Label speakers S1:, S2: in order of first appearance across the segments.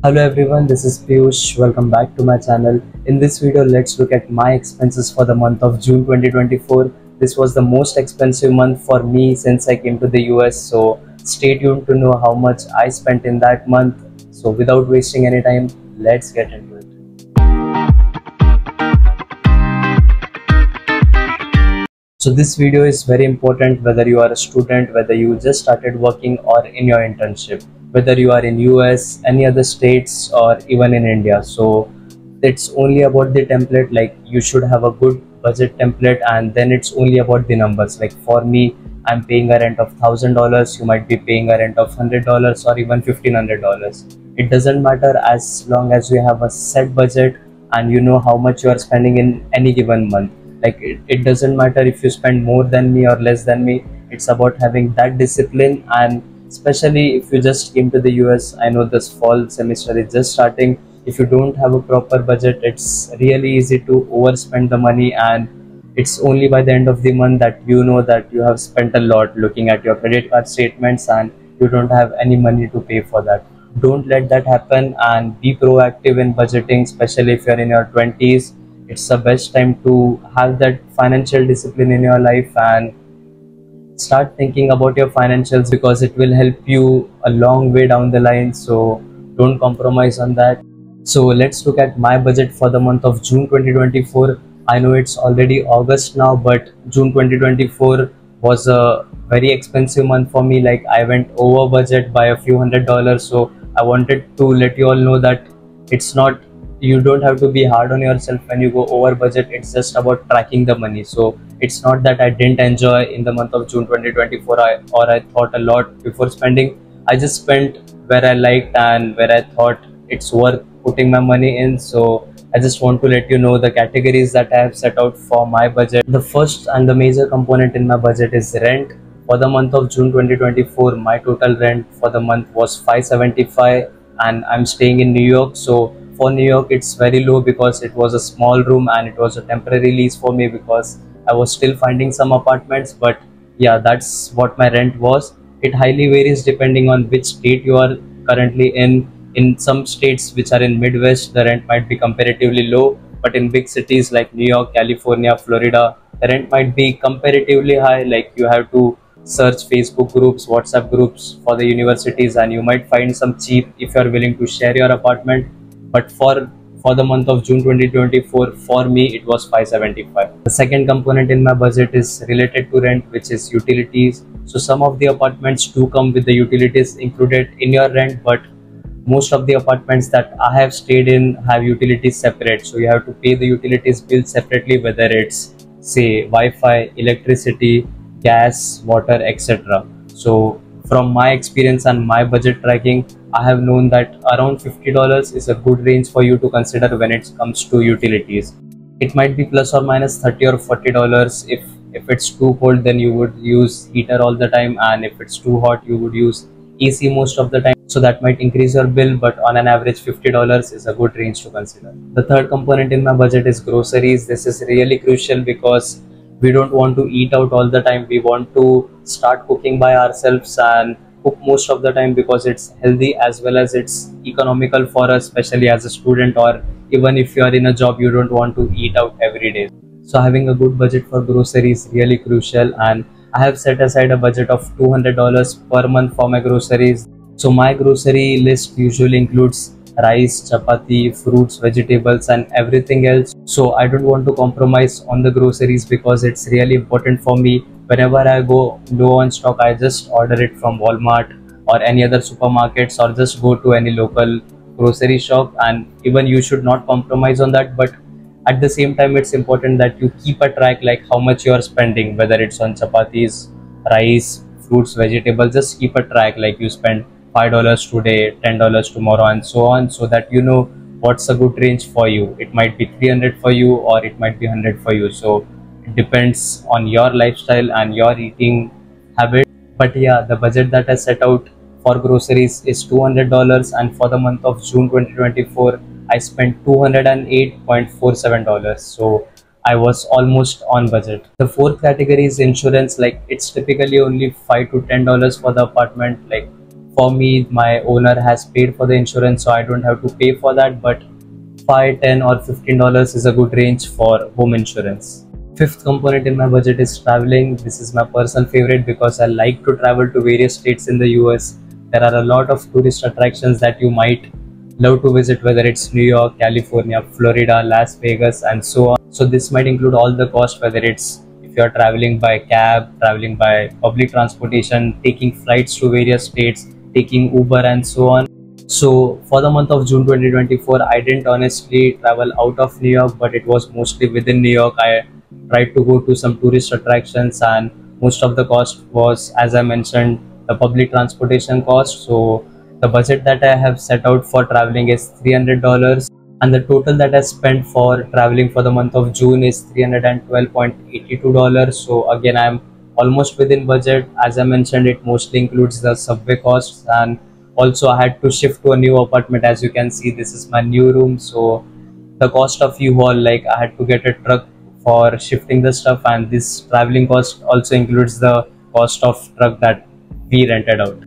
S1: Hello everyone, this is Piyush. Welcome back to my channel. In this video, let's look at my expenses for the month of June 2024. This was the most expensive month for me since I came to the US. So stay tuned to know how much I spent in that month. So without wasting any time, let's get into it. So this video is very important whether you are a student, whether you just started working or in your internship, whether you are in US, any other states or even in India. So it's only about the template, like you should have a good budget template, and then it's only about the numbers. Like for me, I'm paying a rent of $1,000, you might be paying a rent of $100 or even $1,500. It doesn't matter as long as you have a set budget and you know how much you are spending in any given month. Like it doesn't matter if you spend more than me or less than me. It's about having that discipline, and especially if you just came to the US. I know this fall semester is just starting. If you don't have a proper budget, it's really easy to overspend the money, and it's only by the end of the month that you know that you have spent a lot, looking at your credit card statements and you don't have any money to pay for that. Don't let that happen, and be proactive in budgeting, especially if you're in your 20s. It's the best time to have that financial discipline in your life and start thinking about your financials, because it will help you a long way down the line. So don't compromise on that. So let's look at my budget for the month of June 2024. I know it's already August now, but June 2024 was a very expensive month for me. Like I went over budget by a few $100s. So I wanted to let you all know that it's not, you don't have to be hard on yourself when you go over budget. It's just about tracking the money. So it's not that I didn't enjoy in the month of June 2024 or I thought a lot before spending. I just spent where I liked and where I thought it's worth putting my money in. So I just want to let you know the categories that I have set out for my budget. The first and the major component in my budget is rent. For the month of June 2024, my total rent for the month was $575, and I'm staying in New York. So for New York, it's very low because it was a small room and it was a temporary lease for me because I was still finding some apartments. But yeah, that's what my rent was. It highly varies depending on which state you are currently in. In some states which are in Midwest, the rent might be comparatively low, but in big cities like New York, California, Florida, the rent might be comparatively high. Like you have to search Facebook groups, WhatsApp groups for the universities, and you might find some cheap if you are willing to share your apartment. But for the month of June 2024, for me it was $575. The second component in my budget is related to rent, which is utilities. So some of the apartments do come with the utilities included in your rent, but most of the apartments that I have stayed in have utilities separate. So you have to pay the utilities bill separately, whether it's say Wi-Fi, electricity, gas, water, etc. So from my experience and my budget tracking, I have known that around $50 is a good range for you to consider when it comes to utilities. It might be plus or minus $30 or $40. If it's too cold, then you would use heater all the time, and if it's too hot, you would use AC most of the time. So that might increase your bill, but on an average $50 is a good range to consider. The third component in my budget is groceries. This is really crucial because we don't want to eat out all the time. We want to start cooking by ourselves and cook most of the time because it's healthy as well as it's economical for us, especially as a student, or even if you are in a job, you don't want to eat out every day. So having a good budget for groceries is really crucial, and I have set aside a budget of $200 per month for my groceries. So my grocery list usually includes rice, chapati, fruits, vegetables, and everything else. So I don't want to compromise on the groceries because it's really important for me. Whenever I go low on stock, I just order it from Walmart or any other supermarkets, or just go to any local grocery shop. And even you should not compromise on that, but at the same time, it's important that you keep a track, like how much you are spending, whether it's on chapatis, rice, fruits, vegetables. Just keep a track, like you spend $5 today, $10 tomorrow, and so on, so that you know what's a good range for you. It might be 300 for you, or it might be 100 for you. So it depends on your lifestyle and your eating habit. But yeah, the budget that I set out for groceries is $200, and for the month of June 2024, I spent $208.47. So I was almost on budget. The fourth category is insurance. Like it's typically only $5 to $10 for the apartment. Like For me, my owner has paid for the insurance, so I don't have to pay for that. But 5, 10, or $15 is a good range for home insurance. Fifth component in my budget is traveling. This is my personal favorite because I like to travel to various states in the US. There are a lot of tourist attractions that you might love to visit, whether it's New York, California, Florida, Las Vegas, and so on. So this might include all the cost, whether it's if you're traveling by cab, traveling by public transportation, taking flights to various states, taking Uber, and so on. So for the month of June 2024, I didn't honestly travel out of New York, but it was mostly within New York. I tried to go to some tourist attractions, and most of the cost was, as I mentioned, the public transportation cost. So the budget that I have set out for traveling is $300, and the total that I spent for traveling for the month of June is $312.82. So again, I'm almost within budget. As I mentioned, it mostly includes the subway costs, and also I had to shift to a new apartment. As you can see, this is my new room, so the cost of U-Haul, like I had to get a truck for shifting the stuff, and this traveling cost also includes the cost of truck that we rented out.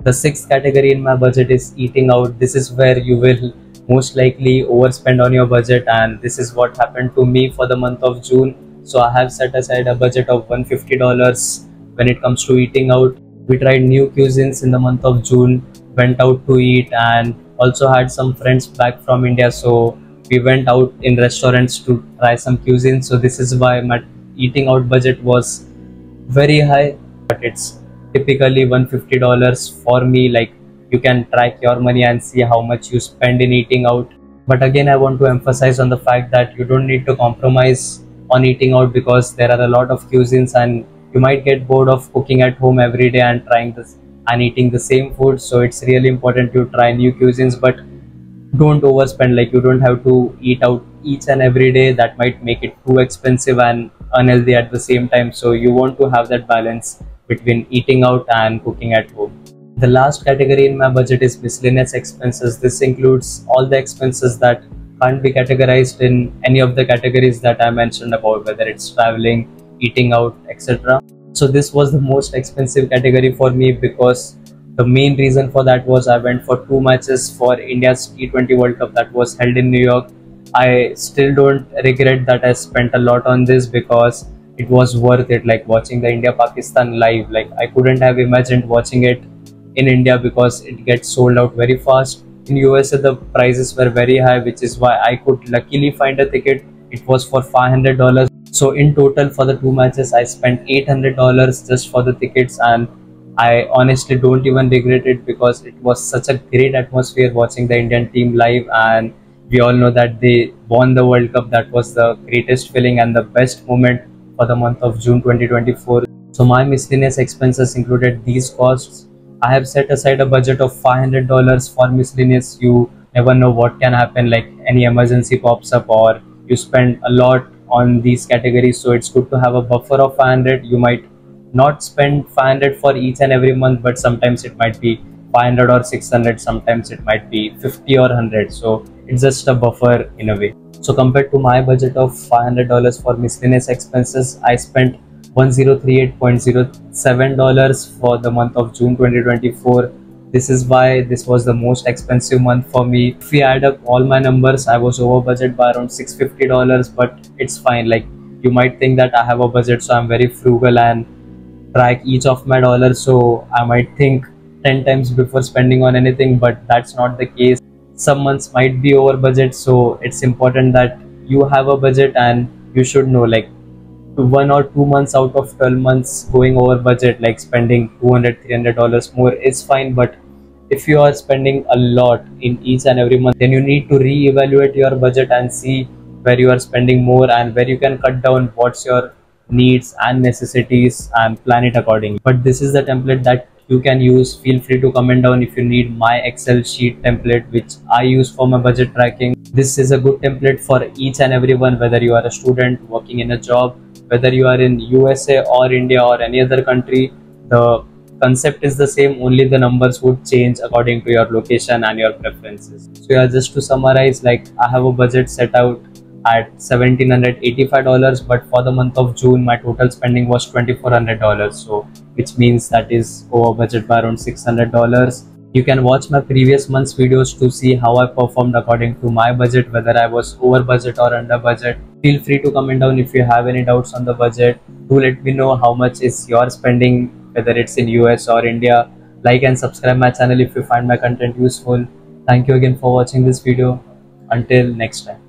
S1: The sixth category in my budget is eating out. This is where you will most likely overspend on your budget, and this is what happened to me for the month of June. So I have set aside a budget of $150 when it comes to eating out. We tried new cuisines in the month of June, went out to eat, and also had some friends back from India, so we went out in restaurants to try some cuisine. So this is why my eating out budget was very high, but it's typically $150 for me. Like, you can track your money and see how much you spend in eating out. But again, I want to emphasize on the fact that you don't need to compromise on eating out, because there are a lot of cuisines and you might get bored of cooking at home every day and trying this and eating the same food. So it's really important to try new cuisines, but don't overspend. Like, you don't have to eat out each and every day. That might make it too expensive and unhealthy at the same time. So you want to have that balance between eating out and cooking at home. The last category in my budget is miscellaneous expenses. This includes all the expenses that can't be categorized in any of the categories that I mentioned about, whether it's traveling, eating out, etc. So this was the most expensive category for me, because the main reason for that was I went for 2 matches for India's T20 World Cup that was held in New York. I still don't regret that I spent a lot on this, because it was worth it. Like, watching the India-Pakistan live, like, I couldn't have imagined watching it in India, because it gets sold out very fast. In USA, the prices were very high, which is why I could luckily find a ticket. It was for $500. So in total, for the 2 matches, I spent $800 just for the tickets, and I honestly don't even regret it, because it was such a great atmosphere watching the Indian team live, and we all know that they won the World Cup. That was the greatest feeling and the best moment for the month of June 2024. So my miscellaneous expenses included these costs. I have set aside a budget of $500 for miscellaneous. You never know what can happen, like any emergency pops up or you spend a lot on these categories, so it's good to have a buffer of 500. You might not spend 500 for each and every month, but sometimes it might be 500 or 600, sometimes it might be 50 or 100. So it's just a buffer in a way. So compared to my budget of $500 for miscellaneous expenses, I spent $1038.07 for the month of June 2024. This is why this was the most expensive month for me. If we add up all my numbers, I was over budget by around $650, but it's fine. Like, you might think that I have a budget, so I'm very frugal and track each of my dollars, so I might think 10 times before spending on anything, but that's not the case. Some months might be over budget, so it's important that you have a budget, and you should know, like, 1 or 2 months out of 12 months going over budget, like spending $200-300 more, is fine. But if you are spending a lot in each and every month, then you need to re-evaluate your budget and see where you are spending more and where you can cut down, what's your needs and necessities, and plan it accordingly. But this is the template that you can use. Feel free to comment down if you need my Excel sheet template, which I use for my budget tracking. This is a good template for each and everyone, whether you are a student working in a job, whether you are in USA or India or any other country. The concept is the same, only the numbers would change according to your location and your preferences. So yeah, just to summarize, like, I have a budget set out at $1,785, but for the month of June my total spending was $2,400. So which means that is over budget by around $600. You can watch my previous month's videos to see how I performed according to my budget, whether I was over budget or under budget. Feel free to comment down if you have any doubts on the budget. Do let me know how much is your spending, whether it's in US or India. Like and subscribe my channel if you find my content useful. Thank you again for watching this video. Until next time.